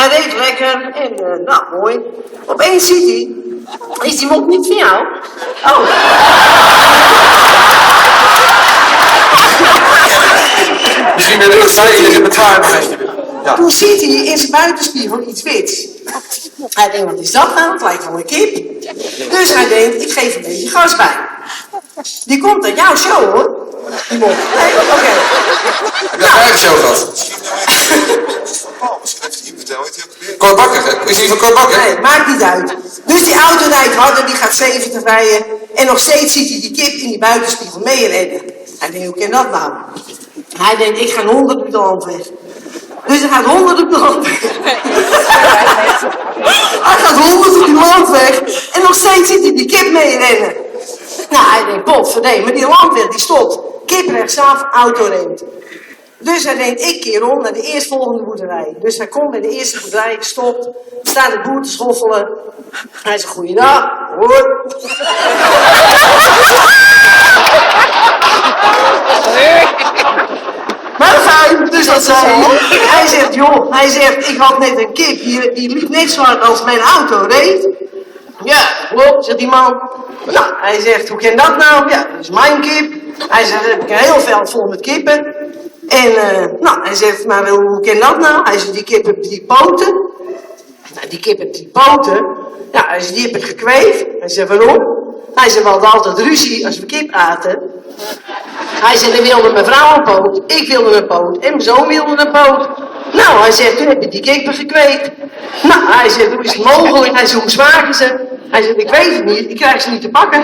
Hij reed lekker en nou, mooi. Opeens ziet hij, is die mop niet van jou? Oh. Misschien ben ik het fijn in het waard. Ja. Toen ziet hij in zijn buitenspiegel iets wits. Hij denkt, wat is dat nou? Het lijkt wel een kip. Dus hij denkt, ik geef een beetje gas bij. Die komt uit jouw show, hoor. Die mop. Nee, oké. Heb jij een show gehad? Cor Bakker, is die van Cor Bakker? Nee, maakt niet uit. Dus die auto rijdt harder, die gaat 70 rijden. En nog steeds ziet hij die kip in die buitenspiegel meerennen. Hij denkt, hoe kan dat nou? Hij denkt, ik ga 100 op de hand weg. Dus hij gaat 100 op de hand weg. Hij gaat 100 op de hand weg. En nog steeds ziet hij die kip meerennen. Nou, hij denkt, potverdee, maar die landweg die stopt. Kip rechtsaf, auto remt. Dus hij denkt, ik keer om naar de eerstvolgende boerderij. Dus hij komt bij de eerste boerderij, stopt, staat de boer te schoffelen. Hij zegt, goeiedag, hoor. Maar fijn, dus dat zei hij. Hij zegt, joh, ik had net een kip, die liep net zo hard als mijn auto reed. Ja, klopt, zegt die man. Nou, hij zegt, hoe kan dat nou? Ja, dat is mijn kip. Hij zegt, dan heb ik een heel veld vol met kippen. En, nou, hij zegt, maar hoe kan dat nou? Hij zegt, die kip heeft die poten. Nou, die kip heeft die poten. Ja, hij zegt, die heb ik gekweefd. Hij zegt, waarom? Hij zegt, we hadden altijd ruzie als we kip aten. Hij zegt, dan wilde mijn vrouw een poot, ik wilde een poot en mijn zoon wilde een poot. Nou, hij zegt, toen heb je die kippen gekweekt. Nou, hij zegt, hoe is het mogelijk? Hij zegt, hoe zwaar is ze? Hij zegt, ik weet het niet, ik krijg ze niet te pakken.